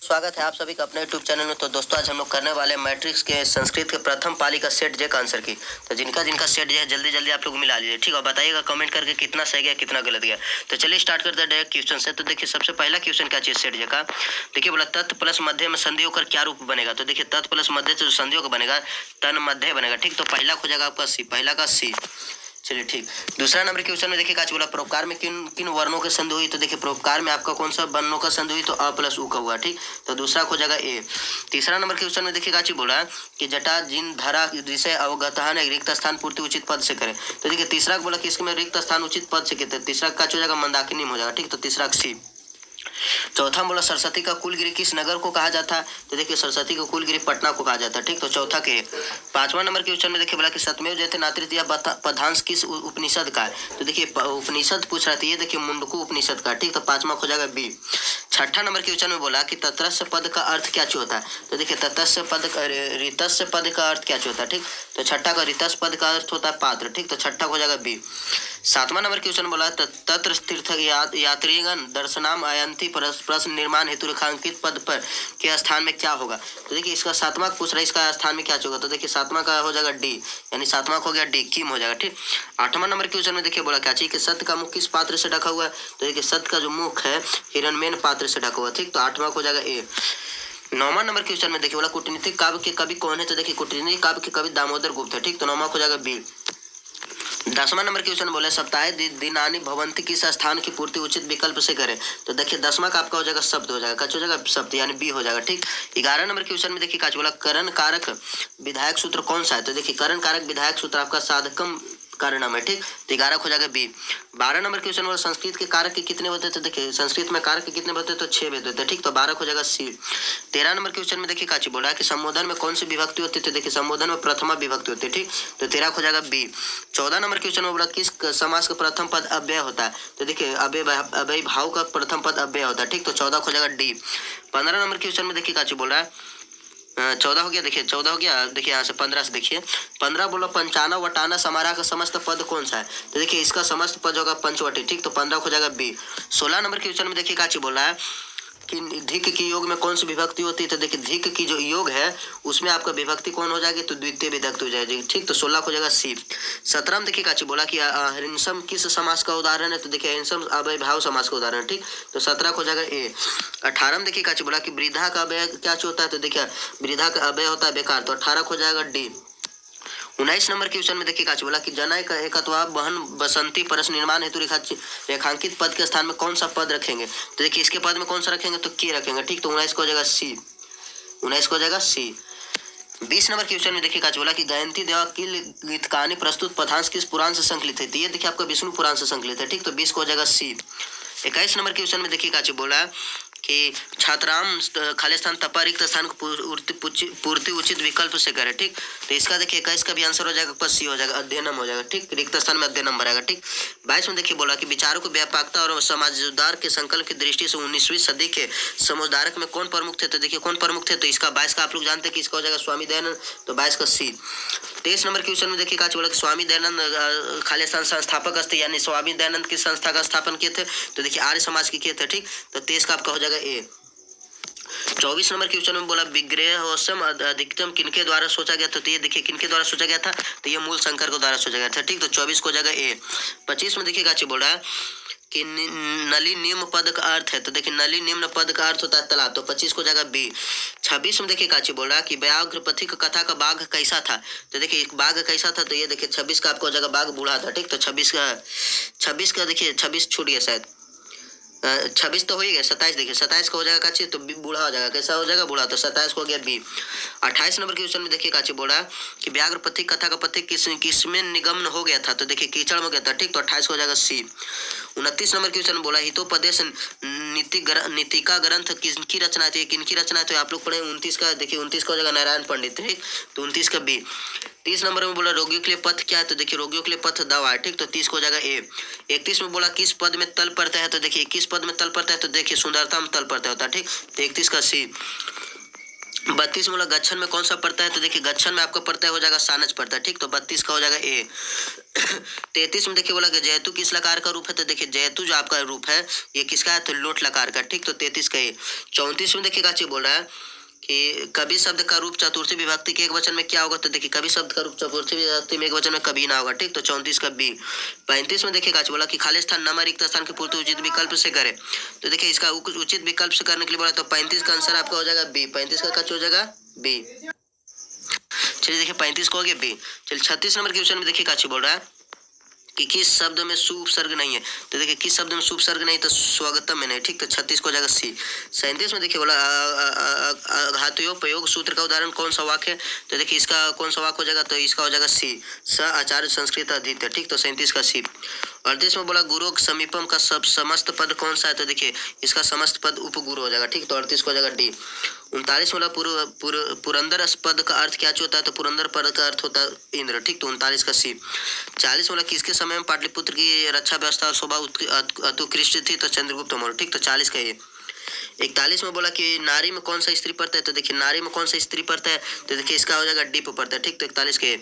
स्वागत है आप सभी का अपने यूट्यूब चैनल में। तो दोस्तों आज हम लोग करने वाले मैट्रिक्स के संस्कृत के प्रथम पाली का सेट जे का आंसर की। तो जिनका जिनका सेट जो है जल्दी जल्दी आप लोग मिला लीजिए, ठीक है। बताइएगा कमेंट करके कितना सही गया कितना गलत गया। तो चलिए स्टार्ट करते हैं डायरेक्ट क्वेश्चन से। तो देखिए सबसे पहला क्वेश्चन क्या चीज सेट जे का। देखिए बोला तत् प्लस मध्य में संधि होकर क्या रूप बनेगा। तो देखिए तत् प्लस मध्य से जो संधि होकर बनेगा तन मध्य बनेगा, ठीक। तो पहला हो जाएगा आपका सी, पहला का सी। चलिए ठीक। दूसरा नंबर के क्वेश्चन में देखिए क्या बोला, परोपकार में किन किन वर्णों के संधि हुई। तो देखिए परोपकार में आपका कौन सा वर्णों का संधि हुई, तो अ प्लस उ का हुआ, ठीक। तो दूसरा हो जाएगा ए। तीसरा नंबर के क्वेश्चन में देखिए क्या बोला कि जटा जिन धारा विषय अवगत है रिक्त स्थान पूर्ति उचित पद से करे। तो देखिए तीसरा बोला कि इसमें रिक्त स्थान उचित पद से कहते हैं। तीसरा का हो जाएगा मंदाकिनी हो जाएगा, ठीक। तो तीसरा सी। चौथा बोला सरस्वती का कुलगिरी किस नगर को कहा जाता है। तो देखिए सरस्वती का कुलगिरी पटना को कहा जाता है, ठीक। तो चौथा के। पांचवा नंबर के क्वेश्चन में देखिए बोला कि सत्यमेव जयते नात्रित या पदांश किस उपनिषद का है। तो देखिए उपनिषद पूछ रहा था, ये देखिए मुंडको उपनिषद का, ठीक। तो पांचवा हो जाएगा बी। छठा नंबर के क्वेश्चन में बोला कि ततस्य पद का अर्थ क्या होता है। तो देखिए ततस्य पद ऋतस्य पद का अर्थ क्या होता है, ठीक। तो छठा का ऋतस्य पद का अर्थ होता है पात्र, ठीक। तो छठा हो जाएगा बी। सातवां नंबर क्वेश्चन बोला तत्र तीर्थ यात्रीगण दर्शनाम आयंती प्रश्न निर्माण हेतु रेखांकित पद पर के स्थान में क्या होगा। तो देखिए इसका सातवां पूछ रहा है, इसका स्थान में क्या होगा। तो देखिए सातवां का हो जाएगा डी, यानी सातवां हो गया डी, किम हो जाएगा, ठीक। आठवां नंबर क्वेश्चन में देखिए बोला क्या चाहिए कि सत्य का मुख किस पात्र से ढका हुआ है। तो देखिए सत्य का जो मुख है हिरण्मयी पात्र से ढका हुआ, ठीक। तो आठवां हो जाएगा ए। नौवां नंबर क्वेश्चन में देखिए बोला कूटनीतिक काव्य के कवि कौन है। तो देखिए कूटनीतिक काव्य के कवि दामोदर गुप्त है, ठीक। तो नौवां हो जाएगा बी। 10वां नंबर क्वेश्चन बोले सप्ताह दिनानी भवंती किस स्थान की पूर्ति उचित विकल्प से करें। तो देखिए 10वां का आपका हो जाएगा शब्द हो जाएगा, कच हो जाएगा शब्द, यानी बी हो जाएगा, ठीक। 11 नंबर क्वेश्चन में देखिए काच बोला करण कारक विधायक सूत्र कौन सा है। तो देखिए करण कारक विधायक सूत्र आपका साधकम कारणम है, ठीक। तो 11 हो जाएगा बी। 12 नंबर क्वेश्चन बोला संस्कृत के कारक के कितने होते थे। तो देखिए संस्कृत में कारक के कितने होते हैं, तो 6 होते थे, ठीक। तो 12 हो जाएगा सी। 13 नंबर क्वेश्चन में देखिए काची बोला कि संबोधन में कौन सी विभक्ति होती है। तो देखिए संबोधन में प्रथमा विभक्ति होती है, ठीक। तो 13 हो जाएगा बी। 14 नंबर क्वेश्चन में बोला किस समास का प्रथम पद अव्यय होता है। तो देखिए अव्यय भाव का प्रथम पद अव्यय होता है, ठीक। तो 14 हो जाएगा डी। 15 नंबर क्वेश्चन में देखिए काची बोल रहा है 14 हो गया, देखिए 14 हो गया। देखिए यहाँ से 15 से देखिए 15 बोला पंचाना वटाना समारा का समस्त पद कौन सा है। तो देखिए इसका समस्त पद होगा पंचवटी, ठीक। तो 15 हो जाएगा बी। 16 नंबर क्वेश्चन में देखिए काची बोल रहा है कि धिक की योग में कौन सी विभक्ति होती है। तो देखिए धिक की जो योग है उसमें आपका विभक्ति कौन हो जाएगी, तो द्वितीय विभक्ति हो जाएगी, ठीक। तो 16 हो जाएगा सी। 17 में देखिए काची बोला कि हिंसम किस समास का उदाहरण है। तो देखिए हिंसम अव्यय भाव समास का उदाहरण, ठीक। तो 17 हो जाएगा ए। 18 में देखिए काची बोला कि वृद्धा का अव्यय क्या होता है। तो देखिए वृद्धा का अव्यय होता है बेकार, तो 18 हो जाएगा डी। 19 नंबर क्वेश्चन में देखिए बोला कि जनय का एकत्वा बहन बसंती परस निर्माण हेतु रेखांकित पद के स्थान में कौन सा पद रखेंगे। तो देखिए इसके पद में कौन सा रखेंगे, तो के रखेंगे, ठीक। तो 19 को हो जाएगा सी, 19 को हो जाएगा सी। 20 नंबर क्वेश्चन में देखिए बोला कि जयंती देवा की गीत कहानी प्रस्तुत पदांश किस पुराण से संकलित है। तो ये देखिए आपका विष्णु पुराण से संकलित है, ठीक। तो 20 को हो जाएगा सी। 21 नंबर क्वेश्चन में देखिए बोला कि छात्राम खालिस्तान तपा रिक्त स्थान पूर्ति उचित विकल्प से करे, ठीक। तो इसका देखिए 21 का भी आंसर हो जाएगा सी हो जाएगा, अध्ययनम हो जाएगा, ठीक। रिक्त स्थान में अध्ययनम भरेगा, ठीक। 22 में देखिए बोला कि विचारों को व्यापकता और समाज सुधार के संकल्प की दृष्टि से 19वीं सदी के समुदारक में कौन प्रमुख थे। तो देखिए कौन प्रमुख थे, तो इसका 22 का आप लोग जानते हैं कि इसका हो जाएगा स्वामी दयानंद, तो 22 का सी। 23 नंबर क्वेश्चन में देखिए बोला कि स्वामी दयानंद खालिस्तान संस्थापक थे, यानी स्वामी दयानंद की संस्था का स्थापन किए थे। तो देखिए आर्य समाज की किए थे, ठीक। तो 23 का आपका हो जाएगा ए। 24 नंबर क्वेश्चन में बोला विग्रहवश्यम अधिकतम किनके द्वारा सोचा गया था। तो ये देखिए किनके द्वारा सोचा गया था, तो ये मूल शंकर को द्वारा सोचा गया था, ठीक। तो 24 को हो जाएगा ए। 25 में देखिए गाची बोल रहा है कि नली निम्न पद का अर्थ है। तो देखिए नली निम्न पद का अर्थ होता है तालाब, तो 25 को जाएगा बी। 26 में देखिए काची बोल रहा है कि व्याघ्र पथिक कथा का बाघ कैसा था। तो देखिए एक बाघ कैसा था, तो ये देखिए 26 का आपको हो जाएगा बाघ बूढ़ा था, ठीक। तो 26 का देखिए 26 छूट गया शायद, 26 तो हो ही गया। 27 देखिए 27 का हो जाएगा काची, तो बूढ़ा हो जाएगा, कैसा हो जाएगा बूढ़ा, तो 27 को हो गया बी। 28 नंबर क्वेश्चन में देखिए काची बोला कि व्याघ्र पथिक कथा का पथिक किसमें निगमन हो गया था। तो देखिए कीचड़ में हो गया था, ठीक। तो 28 को हो जाएगा सी। 29 नंबर क्वेश्चन बोला हितोपदेश नीतिका ग्रंथ किनकी रचना थी, किनकी रचना है। तो आप लोग पढ़े 29 का, देखिए 29 का हो जाएगा नारायण पंडित, ठीक। तो 29 का बी। 30 नंबर में बोला रोगियों के लिए पथ क्या है। तो देखिए रोगियों के लिए पथ दवा है, ठीक। तो 30 को हो जाएगा ए। 31 में बोला किस पद में तल पड़ता है। तो देखिए किस पद में तल पड़ता है, तो देखिए सुंदरता में तल पड़ता होता है, ठीक। तो 31 का सी। 32 में बोला गच्छन में कौन सा पड़ता है, तो देखिए गच्छन में आपका पड़ता है हो जाएगा सानच पड़ता है, ठीक। तो 32 का हो जाएगा ए। 33 में देखिए बोला कि जयतु किस लकार का रूप है, तो देखिए जयतु जो आपका रूप है ये किसका है, तो लोट लकार का, ठीक। तो 33 का ए। 34 में देखिए काची बोल रहा है कि कवि शब्द का रूप चतुर्थी विभक्ति के एक वचन में क्या होगा, तो देखिए कवि शब्द का रूप चतुर्थी विभक्ति में एक वचन में कभी ना होगा, ठीक। तो 34 का बी। 35 में देखिए काची बोला कि खाली स्थान न रिक्त स्थान की पूर्ति उचित विकल्प से करे, तो देखिए इसका उचित विकल्प से करने के लिए बोला, तो 35 का आंसर आपका हो जाएगा बी। 35 का काची हो जाएगा बी। चलिए देखिए 35 को हो गया बी। चलिए 36 नंबर के क्वेश्चन में देखिए काची बोल रहा है कि किस शब्द में सु उपसर्ग नहीं है, तो देखिए किस शब्द में सु उपसर्ग नहीं, तो स्वागतम में नहीं, ठीक। तो 36 को हो जाएगा सी। 37 में देखिए बोला घातुयोग प्रयोग सूत्र का उदाहरण कौन सा वाक्य है, तो देखिए इसका कौन सा वाक्य हो जाएगा, तो इसका हो जाएगा सी, स आचार्य संस्कृत अधीत्य, ठीक। तो 37 का सी। 38 में बोला गुरु समीपम का सब समस्त पद कौन सा है, तो देखिए इसका समस्त पद उपगुरु हो जाएगा, ठीक। तो 38 को हो जाएगा डी। 39 में बोला पुरंदर पद का अर्थ क्या होता है, तो पुरंदर पद का अर्थ होता है इंद्र, ठीक। तो 39 का सी। 40 में बोला किसके समय में पाटलिपुत्र की रक्षा व्यवस्था शोभा उत्कृष्ट थी, तो चंद्रगुप्त मौर्य, ठीक। तो 40 का ये। 41 में बोला कि नारी में कौन सा स्त्री पड़ता है, तो देखिए नारी में कौन सा स्त्री पड़ता है, तो देखिए इसका हो जाएगा डीप पड़ता है, ठीक। तो 41 के।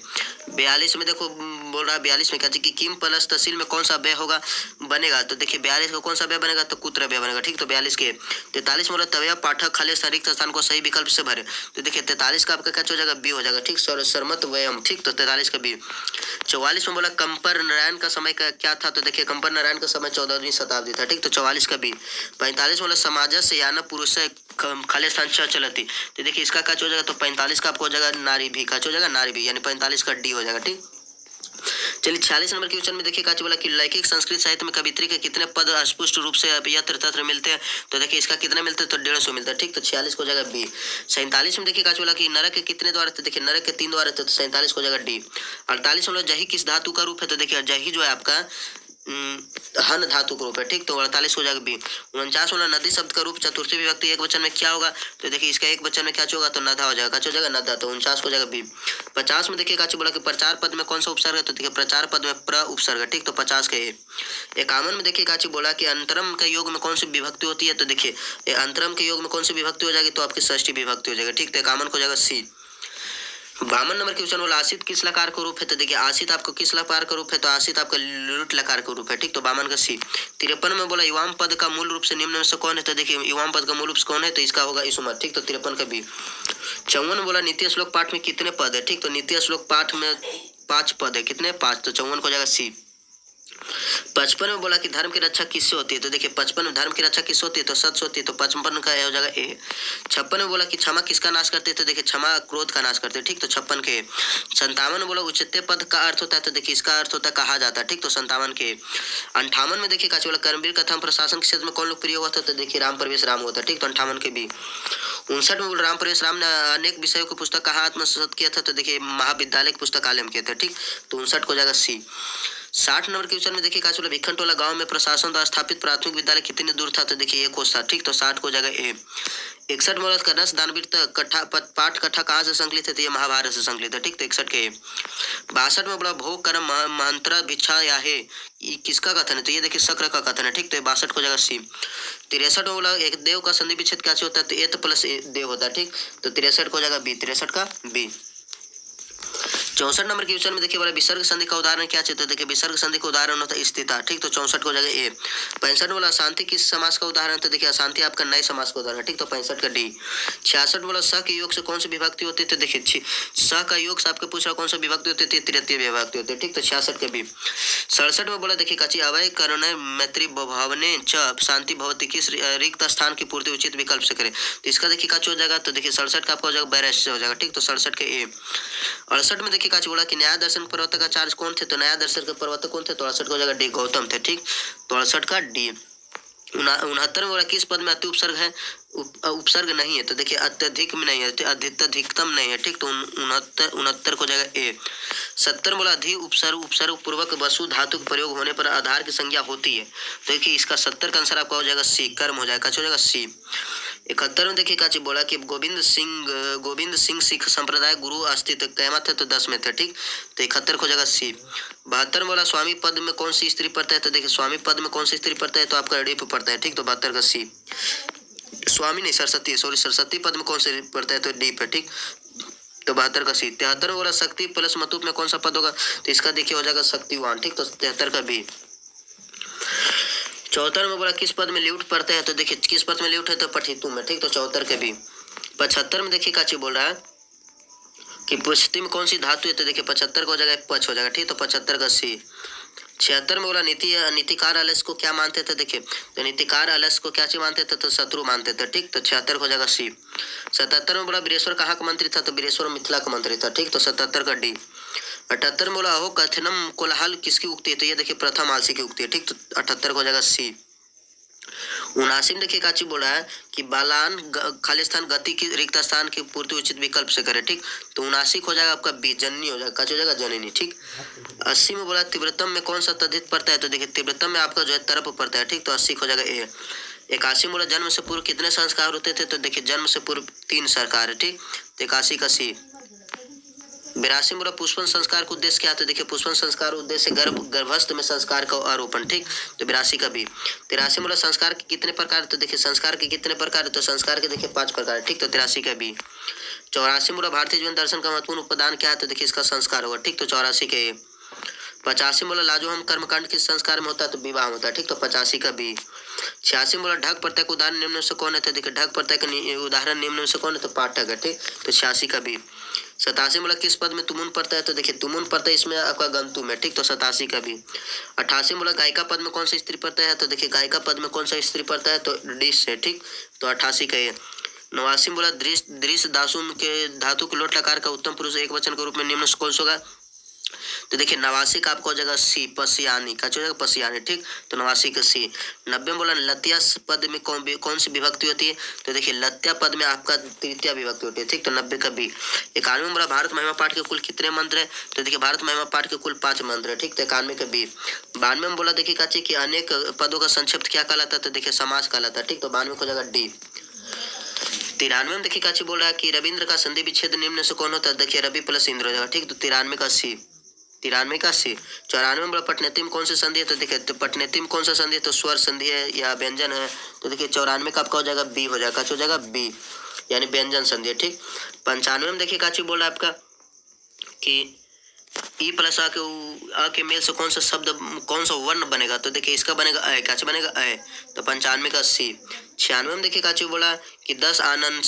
42 में देखो बोल रहा है 42 में क्या कि किम प्लस तहसील में कौन सा व्यय होगा बनेगा, तो देखिए 42 का कौन सा व्यय बनेगा, तो कुत्र व्यय बनेगा, ठीक। तो 42 के। 43 में बोला तवया पाठक खाली रिक्त स्थान को सही विकल्प से भरे, तो देखिए 43 का आपका क्या हो जाएगा बी हो जाएगा, ठीक। सरमत व्ययम, ठीक। तो 43 का बी। 44 में बोला कंपर नारायण का समय का क्या था, तो देखिए कंपर नारायण का समय 14वीं शताब्दी था, ठीक। तो 44 का बी। 45 में बोला समाज से याना पुरुष खाली स्थान चलती, तो देखिए इसका क्या हो जाएगा, तो 45 का आपको हो जाएगा नारी भी, का हो जाएगा नारी भी, यानी 45 का डी हो जाएगा, ठीक। चलिए 46 नंबर के क्वेश्चन में देखिए बोला कि लैखिक संस्कृत साहित्य में कवित्री के कितने पद अस्पष्ट रूप से यत्र तत्र मिलते हैं, तो देखिए इसका कितना मिलता है, तो 150 मिलता है, ठीक। तो 46 को हो जाएगा बी। 47 में देखिए बोला कि नरक के कितने द्वार थे, देखिए नरक के 3 द्वार थे, तो 47 को हो जाएगा डी। 48 में जही किस धातु का रूप है, तो देखिए जही जो है आपका हन धातु का रूप है, ठीक। तो 48 हो जाएगा बी। 49 वाला नदी शब्द का रूप चतुर्थी विभक्ति एक वचन में क्या होगा, तो देखिए इसका एक वचन में क्या होगा, तो नदा हो जाएगा, हो जाएगा नदा, तो 49 को हो जाएगा बी। 50 में देखिए बोला कि प्रचार पद में कौन सा उपसर्ग है, तो देखिए प्रचार पद में प्र उपसर्ग है, ठीक। तो 50 का ए। 51 में देखिए बोला कि अंतरम के योग में कौन सी विभक्ति होती है, तो देखिए अंतरम के योग में कौन सी विभक्ति हो जाएगी, तो आपकी षष्ठी विभक्ति हो जाएगी, ठीक। तो 51 को हो जाएगा सी। 52 नंबर क्वेश्चन बोला आसित किस लकार का रूप है, तो देखिए आसित आपको किस लकार का रूप है, तो आसित आपका लुट लकार का रूप है, ठीक। तो 52 का सी। 53 में बोला युवाम पद का मूल रूप से निम्न में से कौन है, तो देखिए युवाम पद का मूल रूप से कौन है, तो इसका होगा इसुमत, ठीक। तो 53 का बी। 54 में बोला नित्य श्लोक पाठ में कितने पद है, ठीक। तो नित्य श्लोक पाठ में 5 पद है, कितने 5, तो 54 को जाएगा सी। 55 में बोला कि धर्म की रक्षा किससे होती है, तो देखिए 55 में धर्म की रक्षा किससे होती है, तो सत्य होती है, तो 55 का हो जाएगा ए। 56 में बोला कि क्षमा किसका नाश करते हैं, तो देखिए क्षमा क्रोध का नाश करते हैं, ठीक। तो 56 के। 57 में बोला उचित पद का अर्थ होता है, तो देखिए इसका अर्थ होता है कहा जाता है, ठीक। तो 57 के। 58 में देखिए बोला कर्मवीर कथम प्रशासन के क्षेत्र में कौन लोकप्रिय हुआ था, तो देखिए राम प्रवेश राम हुआ था, ठीक। तो 58 के बी। 59 में बोला राम प्रवेश राम ने अनेक विषयों की पुस्तक कहाँ आत्मसात किया था, तो देखिए महाविद्यालय की पुस्तकालय में किया था, ठीक। तो 59 को जाएगा सी। 60 नंबर के क्वेश्चन में देखिए बोला भिखन टोला गांव में प्रशासन द्वारा स्थापित प्राथमिक विद्यालय कितनी दूर था, तो देखिए ये कोस था, ठीक। तो 60 को जाएगा ए। 61 में कर्णस दानवीर कथा पाठ कथा कहाँ से संकलित है, तो ये महाभारत से संकलित है, ठीक। तो 61 के। 62 में बोला भोग कर्म मंत्र भिक्षा या है ये किसका कथन है, तो ये देखिए शक्र का कथन है, ठीक। तो 62 को जाएगा सी। 63 में बोला एक देव का संधि विच्छेद क्या होता है, तो एत प्लस देव होता है, ठीक। तो 63 को जाएगा बी। 63 का बी। 64 नंबर के क्वेश्चन में देखिए बोला विसर्ग संधि का उदाहरण क्या चाहिए, तो देखिए विसर्ग संधि का उदाहरण होता है स्थिता, ठीक। तो 64 को जाएगा ए। 65 बोला अशांति किस समास का उदाहरण, तो देखिए अशांति आपका नए समास का उदाहरण, ठीक। तो 65 का डी। 66 बोला स के योग से कौन सी विभक्ति होती है, तो देखिए स का योग से आपके पूछ रहा कौन सा विभक्ति होती है, तृतीय विभक्ति होती है, ठीक। तो 66 का बी। 67 में बोला देखिए काची अवय करण मैत्री भवने च शांति भवती किस रिक्त स्थान की पूर्ति उचित विकल्प से करे, तो इसका देखिए काची हो जाएगा, तो देखिए 67 का आपका हो जाएगा बैरस से हो जाएगा, ठीक। तो 67 के ए। 68 में देखिए काची बोला कि नया दर्शन प्रवर्तक आचार्य कौन थे, तो नया दर्शन के प्रवर्तक कौन थे, तो 68 को हो जाएगा डी गौतम थे, ठीक। तो 68 का डी। 69 में बोला किस पद में अति उपसर्ग है, उपसर्ग नहीं है, तो देखिए अत्यधिक में नहीं है, अधिकतम नहीं है, ठीक। तो 69 को जाएगा ए। 70 बोला अधि उपसर्ग पूर्वक वसु धातु का प्रयोग होने पर आधार की संज्ञा होती है, तो देखिए इसका 70 का आंसर आपका हो जाएगा सी कर्म हो जाएगा, हो जाएगा सी। 71 में देखिए काची बोला कि गोविंद सिंह सिख संप्रदाय गुरु अस्तित्व कहमत है, तो 10 में थे, ठीक। तो 71 को जगह सी। 72 बोला स्वामी पद में कौन सी स्त्री पड़ता है, तो देखिए स्वामी पद में कौन सी स्त्री पड़ता है, तो आपका डी पे पड़ता है, ठीक। तो 72 का सी। स्वामी नहीं, सरस्वती है, सॉरी, सरस्वती पद में कौन से पड़ता है? तो डी पे, ठीक। तो 72 का सी। 73 में बोला शक्ति प्लस मतुप में कौन सा पद होगा? तो इसका देखिए हो जाएगा शक्तिवान, ठीक। तो 73 का बी। 74 में बोला किस पद में ल्यूट पड़ता है? तो देखिए किस पद में ल्यूट है? तो पठितु में, ठीक। तो 74 के बी। 75 में देखिए काची बोल रहा है कि पुष्टि में कौन सी धातु है? तो देखिए 75 का हो जाएगा पच हो जाएगा, ठीक। तो 75 का सी। 76 में बोला नीतिकार आलस्य को क्या मानते थे? देखिए तो नीतिकार आलस्य को क्या चीज मानते थे? तो शत्रु मानते थे, ठीक। तो 76 हो जाएगा सी। 77 में बोला वीरेश्वर कहाँ का मंत्री था? तो वीरेश्वर मिथिला का मंत्री था, ठीक। तो 77 का डी। 78 में बोला हो कथनम कोलाहल किसकी उक्ति है? तो ये देखिए प्रथम आलसी की उक्ति है, ठीक। तो 78 हो जाएगा सी। 79 में देखिए काची बोल रहा है कि बालान खाली स्थान गति की रिक्त स्थान की पूर्ति उचित विकल्प से करे, ठीक। तो 79 हो जाएगा आपका बी, जननी हो जाएगा, काची हो जाएगा जननी, ठीक। 80 में बोला तीव्रतम में कौन सा तद्धित पड़ता है? तो देखिए तीव्रतम में आपका जो है तरफ पड़ता है, ठीक। तो 80 हो जाएगा ए। 81 में बोला जन्म से पूर्व कितने संस्कार होते थे? तो देखिए जन्म से पूर्व 3 संस्कार है, ठीक। तो 81 का सी। 82 बोला पुष्पन संस्कार का उद्देश्य क्या है? तो देखिए पुष्पन संस्कार उद्देश्य गर्भस्थ में संस्कार का आरोपण, ठीक। तो 82 का बी। 83 बोला संस्कार के कितने प्रकार? तो देखिए संस्कार के कितने प्रकार? तो संस्कार के देखिए 5 प्रकार, ठीक। तो 83 का बी। 84 बोला भारतीय जीवन दर्शन का महत्वपूर्ण उपादान क्या है? तो देखिए इसका संस्कार होगा, ठीक। तो 84 के ए। 85 बोला लाजो हम कर्मकांड किस संस्कार में होता है? तो विवाह होता है, ठीक। तो 85 का बी। 86 बोला ढक प्रत्यय का उदाहरण निम्न से कौन है? तो देखिए ढक प्रत्यय का उदाहरण निम्न से कौन है? तो पाठक है, ठीक। तो 86 का बी। 87 बोला किस पद में तुमुन पड़ता है? तो देखिए तुमुन पड़ता है इसमें आपका गंतु में, ठीक। तो 87 का भी। 88 बोला गायिका पद में कौन सा स्त्री पड़ता है? तो देखिए गायिका पद में कौन सा स्त्री पड़ता है? तो डिश है, ठीक। तो 88 का ये। 89 बोला दृश्य दासुम के धातु के लोट लकार का उत्तम पुरुष एक वचन के रूप में निम्न से कौन सा होगा? तो देखिए 89 का आपको हो जाएगा सी, पसियानी का, हो जाएगा पसियानी, ठीक। तो 89 का सी। 90 में बोला लत्या पद में कौन सी विभक्ति होती है? तो देखिए लत्या पद में आपका तृतीय विभक्ति होती है, ठीक। तो 90 का बी। 91 में बोला भारत महिमा पाठ के कुल कितने मंत्र है? तो देखिए भारत महिमा पाठ के कुल 5 मंत्र है, ठीक। तो 91 का बी। 92 में बोला देखिए काची कि अनेक पदों का संक्षिप्त क्या कहलाता है? तो देखिए समास कहलाता है, ठीक। तो 92 को जाएगा डी। 93 में देखिए काची बोल रहा है कि रविंद्र का संधि विच्छेद निम्न से कौन होता है? देखिए रवि प्लस इंद्र हो जाएगा, ठीक। तो 93 का सी। 93 का सी। 94 में बोला पटनेती में कौन सी संधि है? तो देखिए तो पटनेती में कौन सा संधि है? तो स्वर संधि है या व्यंजन है? तो देखिए 94 का आपका हो जाएगा बी हो जाएगा, हो जाएगा बी, यानी व्यंजन संधि है, ठीक। 95 में देखिए काची बोल रहा है आपका कि ई प्लस आ के मेल से कौन सा शब्द कौन सा वर्ण बनेगा? तो देखिए इसका बनेगा अ, कैसे बनेगा अ। तो 95 का सी। 96 में देखिए काची बोला कि 10 आनंद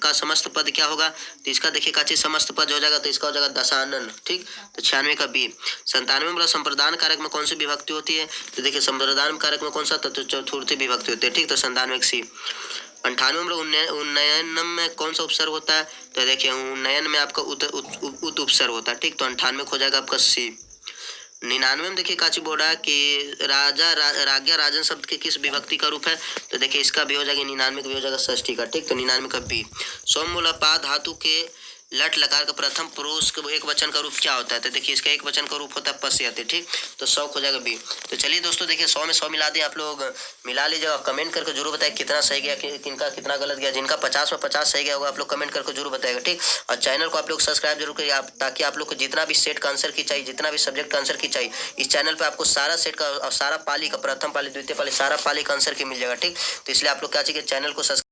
का समस्त पद क्या होगा? तो इसका देखिए काची समस्त पद हो जाएगा, तो इसका हो जाएगा दशानन, ठीक। तो 96 का बी। 97 में बोला संप्रदान कारक में कौन सी विभक्ति होती है? तो देखिए संप्रदान कारक में कौन सा? तो चतुर्थी विभक्ति होती है, ठीक। तो 97 का सी। 98 में उन्नयन में कौन सा उपसर्ग होता है? तो देखिए उन्नयन में आपका उत उपसर्ग होता है, ठीक। तो 98 हो जाएगा आपका सी। 99 में देखिए काची बोल रहा है कि राज्ञा राजन शब्द के किस विभक्ति का रूप है? तो देखिए इसका भी हो जाएगा 99 का भी हो जाएगा षष्ठी का, ठीक। तो 99 का बी। 100 में बोला पा धातु के लट लकार का प्रथम पुरुष एक वचन का रूप क्या होता है? तो देखिए इसका एक वचन का रूप होता है पश्यति, ठीक। तो 100 हो जाएगा बी। तो चलिए दोस्तों देखिए 100 में 100 मिला दिए आप लोग, मिला लीजिएगा। कमेंट करके जरूर बताएं कितना सही गया, किनका कितना गलत गया। जिनका 50 में 50 सही गया होगा आप लोग कमेंट करके जरूर बताएगा, ठीक। और चैनल को आप लोग सब्सक्राइब जरूर करिए ताकि आप लोग को जितना भी सेट का आंसर की चाहिए, जितना भी सब्जेक्ट का आंसर की चाहिए, इस चैनल पर आपको सारा सेट का और सारा पाली का, प्रथम पाली द्वितीय पाली सारा पाली का आंसर की मिल जाएगा, ठीक। तो इसलिए आप लोग क्या चाहिए चैनल को